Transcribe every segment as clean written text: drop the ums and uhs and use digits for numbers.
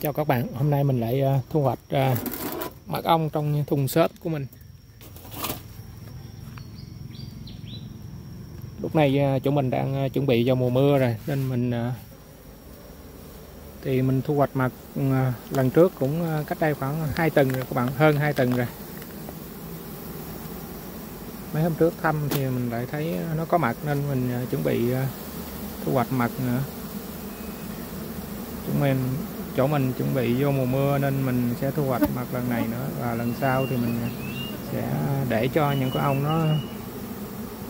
Chào các bạn, hôm nay mình lại thu hoạch mật ong trong thùng xốp của mình. Lúc này chỗ mình đang chuẩn bị vào mùa mưa rồi nên mình thu hoạch mật lần trước cũng cách đây khoảng 2 tuần rồi các bạn, hơn 2 tuần rồi. Mấy hôm trước thăm thì mình lại thấy nó có mật nên mình chuẩn bị thu hoạch mật nữa. Chỗ mình chuẩn bị vô mùa mưa nên mình sẽ thu hoạch mật lần này nữa, và lần sau thì mình sẽ để cho những con ong nó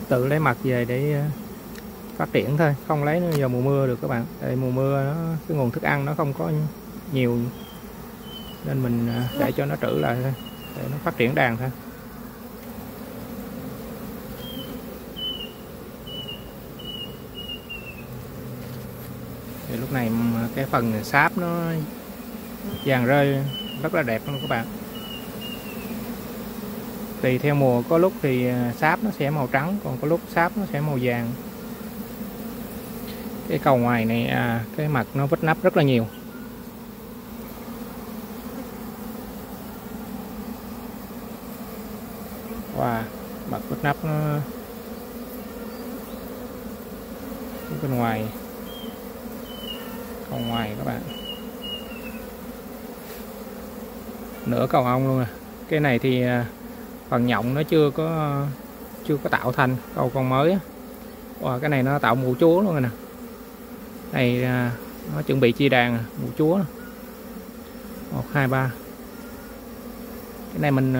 tự lấy mật về để phát triển thôi, không lấy nó vào mùa mưa được các bạn. Tại mùa mưa cái nguồn thức ăn nó không có nhiều nên mình để cho nó trữ lại thôi để nó phát triển đàn thôi. Thì lúc này cái phần sáp nó vàng rơi rất là đẹp luôn các bạn. Tùy theo mùa, có lúc thì sáp nó sẽ màu trắng, còn có lúc sáp nó sẽ màu vàng. Cái cầu ngoài này cái mặt nó vít nắp rất là nhiều. Wow, mặt vít nắp nó bên ngoài, cầu ngoài các bạn, nửa cầu ong luôn. Cái này thì phần nhộng nó chưa có tạo thành cầu con mới. Wow, cái này nó tạo mũ chúa luôn rồi nè. Này nó chuẩn bị chia đàn mũ chúa 1, 2, 3. Cái này mình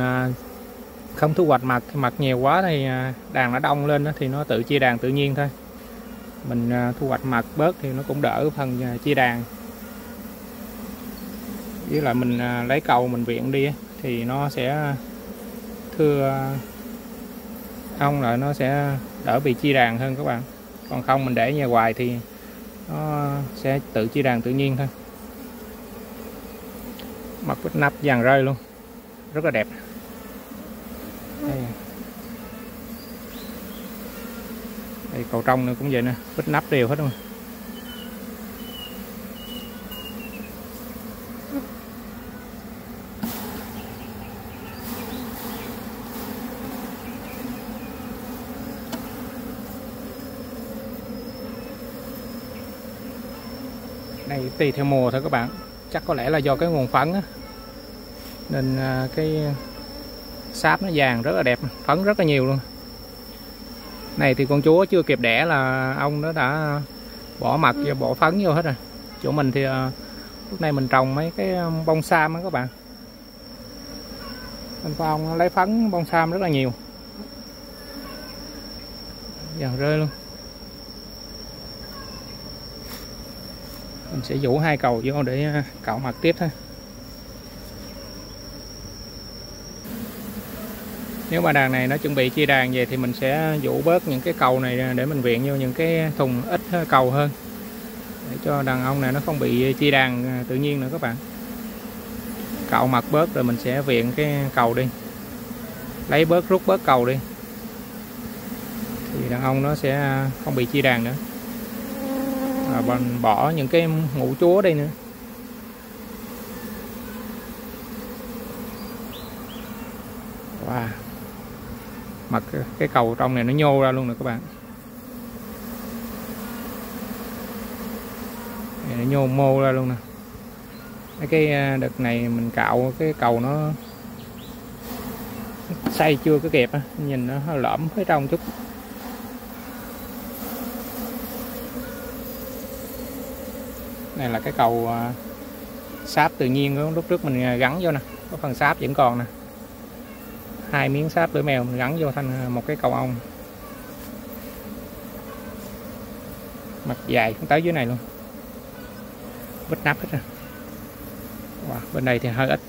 không thu hoạch mật nhiều quá thì đàn nó đông lên thì nó tự chia đàn tự nhiên thôi. Mình thu hoạch mật bớt thì nó cũng đỡ phần chia đàn. Với lại mình lấy cầu mình viện đi thì nó sẽ thưa ong lại, nó sẽ đỡ bị chia đàn hơn các bạn. Còn không mình để nhà hoài thì nó sẽ tự chia đàn tự nhiên thôi. Mật vít nắp vàng rơi luôn, rất là đẹp. Đây cầu trong nữa cũng vậy nè, vít nắp đều hết luôn. Này tùy theo mùa thôi các bạn, chắc có lẽ là do cái nguồn phấn á, nên cái sáp nó vàng rất là đẹp, phấn rất là nhiều luôn. Này thì con chúa chưa kịp đẻ là ong nó đã bỏ mật và bỏ phấn vô hết rồi. Chỗ mình thì lúc này mình trồng mấy cái bông sam á các bạn, nên con ong nó lấy phấn bông sam rất là nhiều, vàng rơi luôn. Mình sẽ vũ 2 cầu vô để cạo mật tiếp thôi. Nếu mà đàn này nó chuẩn bị chia đàn về thì mình sẽ vũ bớt những cái cầu này để mình viện vô những cái thùng ít cầu hơn, để cho đàn ong này nó không bị chia đàn tự nhiên nữa các bạn. Cạo mật bớt rồi mình sẽ viện cái cầu đi, lấy bớt, rút bớt cầu đi thì đàn ong nó sẽ không bị chia đàn nữa. Và mình bỏ những cái mũ chúa đây nữa. Wow, mặt cái cầu trong này nó nhô ra luôn nè các bạn. Nó nhô mô ra luôn nè. Cái đợt này mình cạo cái cầu nó xây chưa có kịp, nhìn nó hơi lõm phía trong chút. Này là cái cầu sáp tự nhiên lúc trước mình gắn vô nè, có phần sáp vẫn còn nè. 2 miếng sáp lưỡi mèo mình gắn vô thành một cái cầu ong. Mặt dài cũng tới dưới này luôn, vít nắp hết rồi. Wow, bên đây thì hơi ít.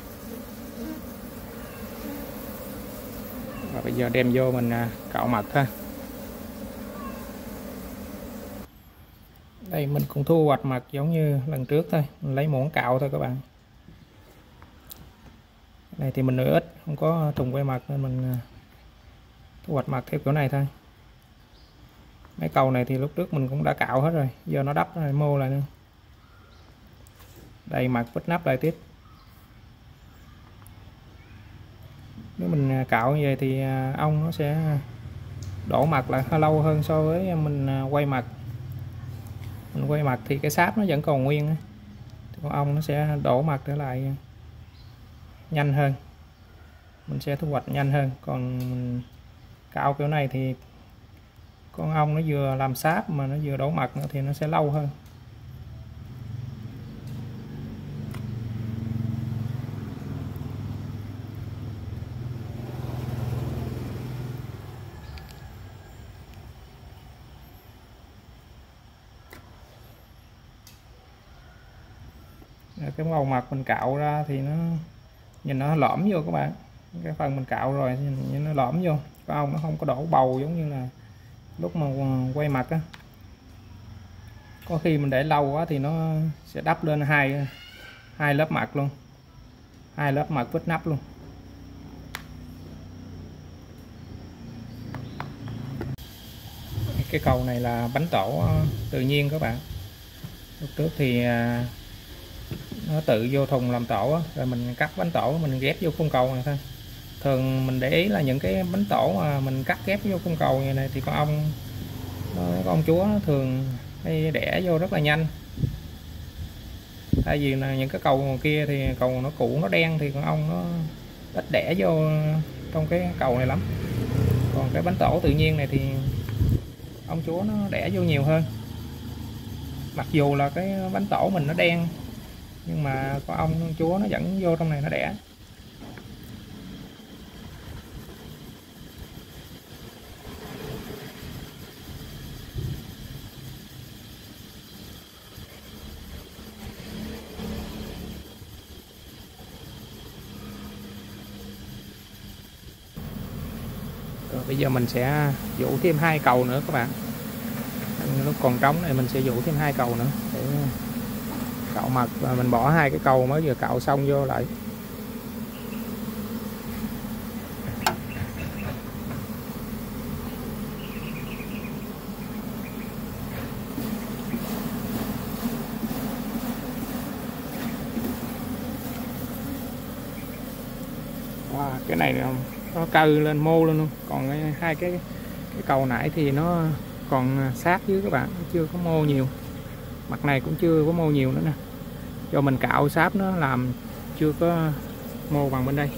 Và bây giờ đem vô mình cạo mật thôi. Đây mình cũng thu hoạch mật giống như lần trước thôi, mình lấy muỗng cạo thôi các bạn. Này thì mình nuôi ít, không có thùng quay mật nên mình thu hoạch mật theo kiểu này thôi. Mấy cầu này thì lúc trước mình cũng đã cạo hết rồi, giờ nó đắp rồi mô lại nữa. Đây mặt vít nắp lại tiếp. Nếu mình cạo như vậy thì ong nó sẽ đổ mặt lại lâu hơn so với mình quay mặt. Mình quay mặt thì cái sáp nó vẫn còn nguyên, con ong nó sẽ đổ mặt trở lại nhanh hơn, mình sẽ thu hoạch nhanh hơn. Còn mình cạo kiểu này thì con ong nó vừa làm sáp mà nó vừa đổ mặt nữa thì nó sẽ lâu hơn. Cái màu mặt mình cạo ra thì nó nhìn nó lõm vô các bạn. Cái phần mình cạo rồi nhìn nó lõm vô, con ong nó không có đổ bầu giống như là lúc mà quay mặt á. Có khi mình để lâu quá thì nó sẽ đắp lên hai lớp mặt luôn, hai lớp mặt vít nắp luôn. Cái cầu này là bánh tổ tự nhiên các bạn. Lúc trước thì nó tự vô thùng làm tổ rồi mình cắt bánh tổ mình ghép vô khung cầu này thôi. Thường mình để ý là những cái bánh tổ mà mình cắt ghép vô khung cầu như này thì con ong chúa nó thường hay đẻ vô rất là nhanh. Tại vì là những cái cầu kia thì cầu nó cũ nó đen thì con ong nó ít đẻ vô trong cái cầu này lắm. Còn cái bánh tổ tự nhiên này thì ong chúa nó đẻ vô nhiều hơn. Mặc dù là cái bánh tổ mình nó đen nhưng mà con ong chúa nó vẫn vô trong này nó đẻ. Rồi bây giờ mình sẽ dụ thêm 2 cầu nữa các bạn. Lúc còn trống này mình sẽ dụ thêm 2 cầu nữa để cạo mặt, và mình bỏ 2 cái cầu mới vừa cạo xong vô lại. Wow, cái này nó cừ lên mô lên luôn. Còn hai cái cầu nãy thì nó còn sát dưới các bạn, nó chưa có mô nhiều. Mặt này cũng chưa có mô nhiều nữa nè, do mình cạo sáp nó làm chưa có mô bằng bên đây.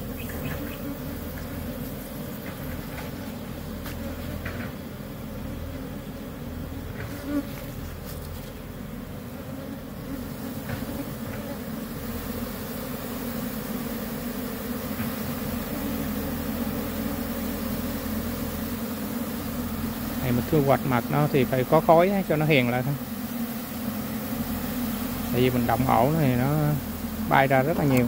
Này mình thu hoạch mặt nó thì phải có khói cho nó hiền lại thôi. Tại vì mình động ổ này nó bay ra rất là nhiều.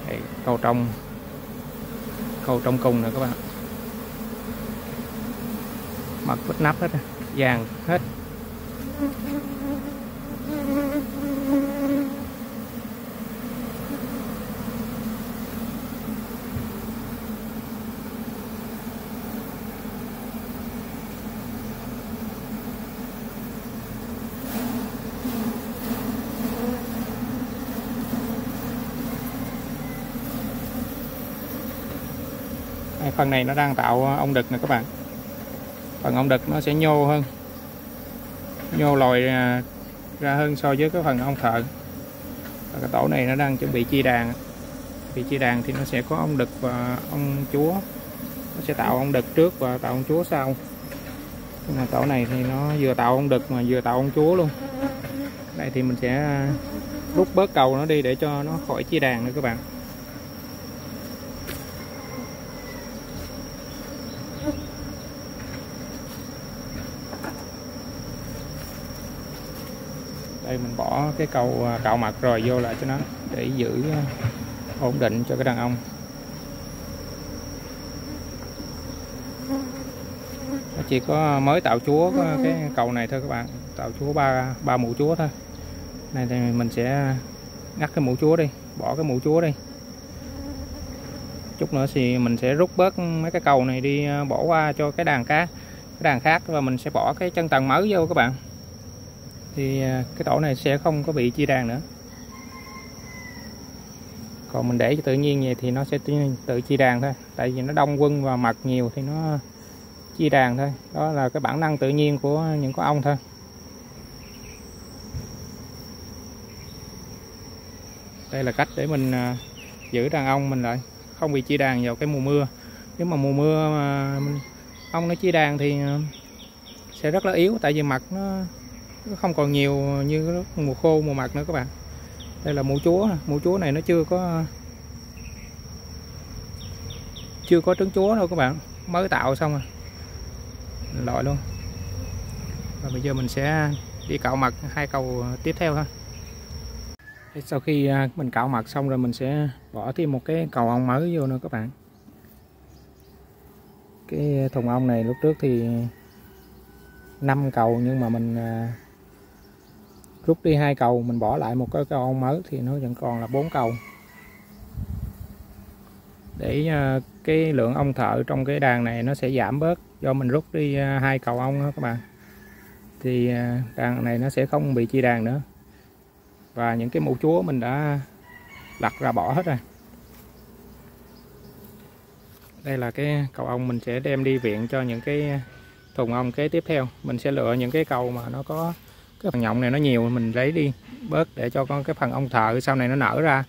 Đây, cầu trong cùng nữa các bạn. Mặt vít nắp hết, vàng hết. Phần này nó đang tạo ong đực nè các bạn. Phần ong đực nó sẽ nhô hơn, nhô lồi ra hơn so với cái phần ong thợ. Và cái tổ này nó đang chuẩn bị chia đàn. Vì chia đàn thì nó sẽ có ong đực và ong chúa. Nó sẽ tạo ong đực trước và tạo ong chúa sau. Nhưng mà tổ này thì nó vừa tạo ong đực mà vừa tạo ong chúa luôn. Đây thì mình sẽ rút bớt cầu nó đi để cho nó khỏi chia đàn nữa các bạn. Đây mình bỏ cái cầu cạo mặt rồi vô lại cho nó để giữ ổn định cho cái đàn ong. Nó chỉ có mới tạo chúa cái cầu này thôi các bạn. tạo chúa ba mũ chúa thôi. Này thì mình sẽ ngắt cái mũ chúa đi, bỏ cái mũ chúa đi. Chút nữa thì mình sẽ rút bớt mấy cái cầu này đi, bỏ qua cho cái đàn khác, và mình sẽ bỏ cái chân tầng mới vô các bạn. Thì cái tổ này sẽ không có bị chia đàn nữa. Còn mình để cho tự nhiên vậy thì nó sẽ tự chia đàn thôi. Tại vì nó đông quân và mật nhiều thì nó chia đàn thôi. Đó là cái bản năng tự nhiên của những con ong thôi. Đây là cách để mình giữ đàn ong mình lại không bị chia đàn vào cái mùa mưa. Nếu mà mùa mưa mà ong nó chia đàn thì sẽ rất là yếu, tại vì mật nó không còn nhiều như mùa khô, mùa mật nữa các bạn. Đây là mũ chúa này nó chưa có trứng chúa đâu các bạn, mới tạo xong rồi loại luôn. Và bây giờ mình sẽ đi cạo mật 2 cầu tiếp theo thôi. Sau khi mình cạo mật xong rồi mình sẽ bỏ thêm một cái cầu ong mới vô nữa các bạn. Cái thùng ong này lúc trước thì 5 cầu, nhưng mà mình rút đi 2 cầu, mình bỏ lại một cái cầu ong mới thì nó vẫn còn là 4 cầu. Để cái lượng ong thợ trong cái đàn này nó sẽ giảm bớt, do mình rút đi 2 cầu ong đó các bạn. Thì đàn này nó sẽ không bị chia đàn nữa. Và những cái mũ chúa mình đã lặt ra bỏ hết rồi. Đây là cái cầu ong mình sẽ đem đi viện cho những cái thùng ong kế tiếp theo. Mình sẽ lựa những cái cầu mà nó có cái phần nhộng này nó nhiều, mình lấy đi bớt để cho con cái phần ong thợ sau này nó nở ra,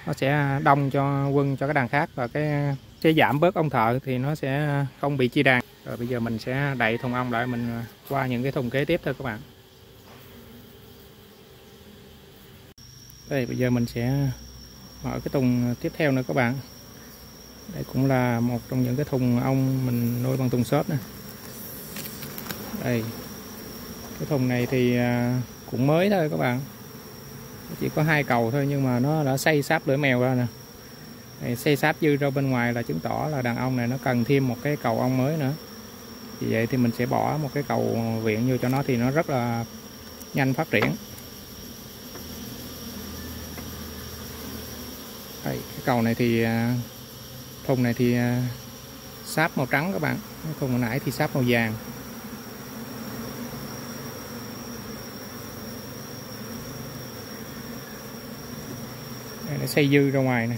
nó sẽ đông cho quân cho cái đàn khác, và cái sẽ giảm bớt ong thợ thì nó sẽ không bị chia đàn. Rồi bây giờ mình sẽ đậy thùng ong lại, mình qua những cái thùng kế tiếp thôi các bạn. Đây bây giờ mình sẽ mở cái thùng tiếp theo nữa các bạn. Đây cũng là một trong những cái thùng ong mình nuôi bằng thùng xốp nè. Đây, cái thùng này thì cũng mới thôi các bạn, chỉ có 2 cầu thôi, nhưng mà nó đã xay sáp lưỡi mèo ra nè. Đây, xay sáp dư ra bên ngoài là chứng tỏ là đàn ong này nó cần thêm một cái cầu ong mới nữa. Vì vậy thì mình sẽ bỏ một cái cầu viện vô cho nó thì nó rất là nhanh phát triển. Đây, cái cầu này thì thùng này thì sáp màu trắng các bạn, cái thùng hồi nãy thì sáp màu vàng. Đây, nó xây dư ra ngoài nè,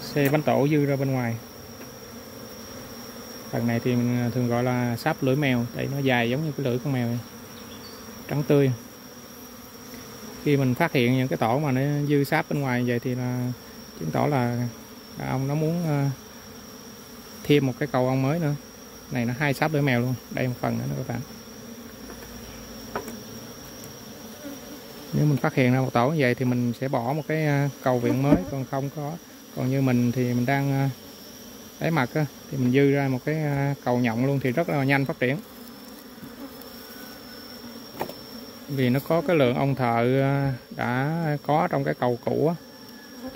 xây bánh tổ dư ra bên ngoài. Phần này thì mình thường gọi là sáp lưỡi mèo, tại nó dài giống như cái lưỡi con mèo này, trắng tươi. Khi mình phát hiện những cái tổ mà nó dư sáp bên ngoài vậy thì là chứng tỏ là đàn ong nó muốn thêm một cái cầu ong mới nữa. Này nó 2 sáp lưỡi mèo luôn, đây một phần nữa các bạn. Nếu mình phát hiện ra một tổ như vậy thì mình sẽ bỏ một cái cầu viện mới, còn như mình thì mình đang lấy mật á, thì mình dư ra một cái cầu nhộng luôn thì rất là nhanh phát triển. Vì nó có cái lượng ong thợ đã có trong cái cầu cũ á,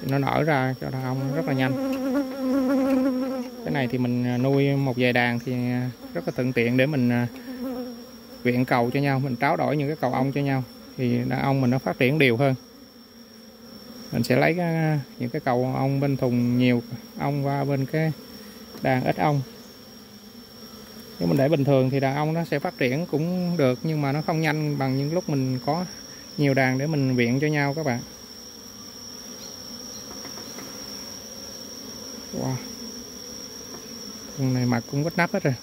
thì nó nở ra cho đàn ong rất là nhanh. Cái này thì mình nuôi một vài đàn thì rất là thuận tiện để mình viện cầu cho nhau, mình tráo đổi những cái cầu ong cho nhau thì đàn ong mình nó phát triển đều hơn. Mình sẽ lấy những cái cầu ong bên thùng nhiều ong qua bên cái đàn ít ong. Nếu mình để bình thường thì đàn ong nó sẽ phát triển cũng được, nhưng mà nó không nhanh bằng những lúc mình có nhiều đàn để mình viện cho nhau các bạn. Wow, con này mặt cũng vết nắp hết rồi.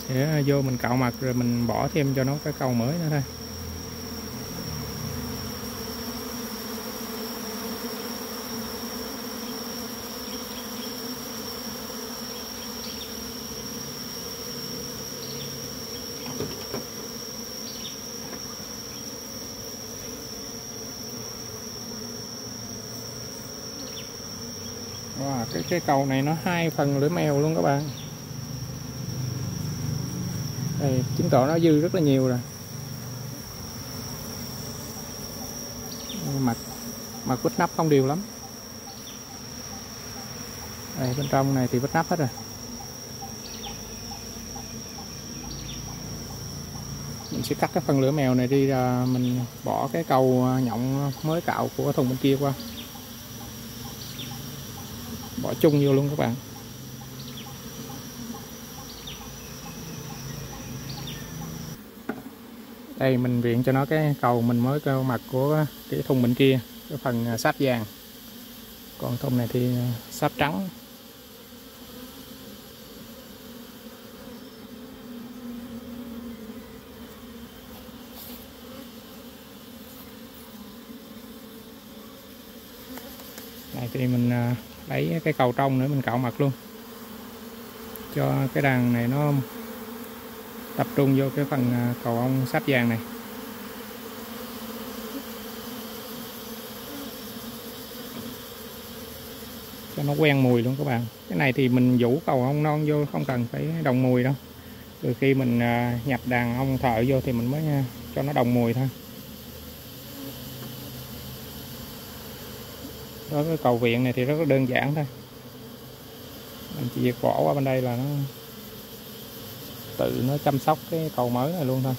Sẽ vô mình cạo mặt rồi mình bỏ thêm cho nó cái cầu mới nữa thôi. Wow, cái cầu này nó 2 phần lưỡi mèo luôn các bạn. Đây, chứng tỏ nó dư rất là nhiều rồi. Mặt vết nắp không đều lắm. Đây, bên trong này thì vết nắp hết rồi. Mình sẽ cắt cái phần lửa mèo này đi, ra mình bỏ cái cầu nhộng mới cạo của thùng bên kia qua, bỏ chung vô luôn các bạn. Đây mình viện cho nó cái cầu mình mới cao mặt của cái thùng bên kia, cái phần sáp vàng, còn thùng này thì sáp trắng. Này thì mình lấy cái cầu trong nữa mình cạo mặt luôn, cho cái đàn này nó tập trung vô cái phần cầu ong sáp vàng này. Cho nó quen mùi luôn các bạn. Cái này thì mình vũ cầu ong non vô, không cần phải đồng mùi đâu. Từ khi mình nhập đàn ong thợ vô thì mình mới cho nó đồng mùi thôi. Đối với cầu viện này thì rất là đơn giản thôi. Mình chỉ việc bỏ qua bên đây là nó tự nó chăm sóc cái cầu mới này luôn thôi.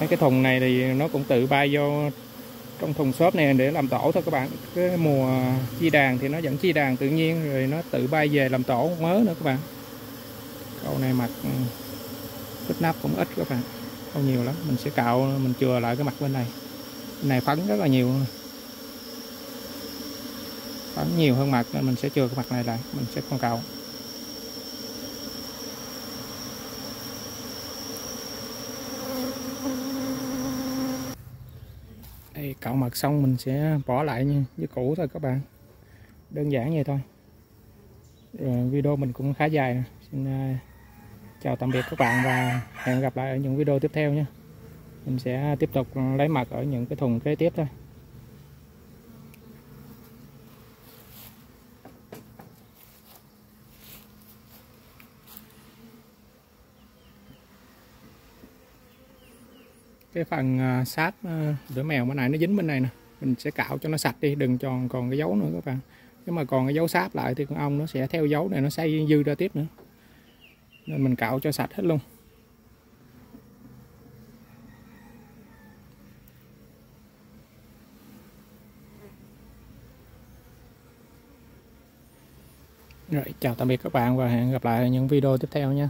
Cái thùng này thì nó cũng tự bay vô trong thùng xốp này để làm tổ thôi các bạn. Cái mùa chi đàn thì nó vẫn chi đàn tự nhiên, rồi nó tự bay về làm tổ mớ nữa các bạn. Cầu này mặt tích nắp cũng ít các bạn, không nhiều lắm. Mình sẽ cạo, mình chừa lại cái mặt bên này. Bên này phấn rất là nhiều, phấn nhiều hơn mặt nên mình sẽ chừa cái mặt này lại, mình sẽ không cạo. Đây, cạo mặt xong mình sẽ bỏ lại như cũ thôi các bạn, đơn giản vậy thôi. Rồi, video mình cũng khá dài. Xin chào tạm biệt các bạn và hẹn gặp lại ở những video tiếp theo nhé. Mình sẽ tiếp tục lấy mặt ở những cái thùng kế tiếp thôi. Cái phần sáp lửa mèo bên này nó dính bên này nè, mình sẽ cạo cho nó sạch đi, đừng còn cái dấu nữa các bạn. Nếu mà còn cái dấu sáp lại thì con ong nó sẽ theo dấu này nó xay dư ra tiếp nữa, nên mình cạo cho sạch hết luôn. Rồi, chào tạm biệt các bạn và hẹn gặp lại ở những video tiếp theo nha.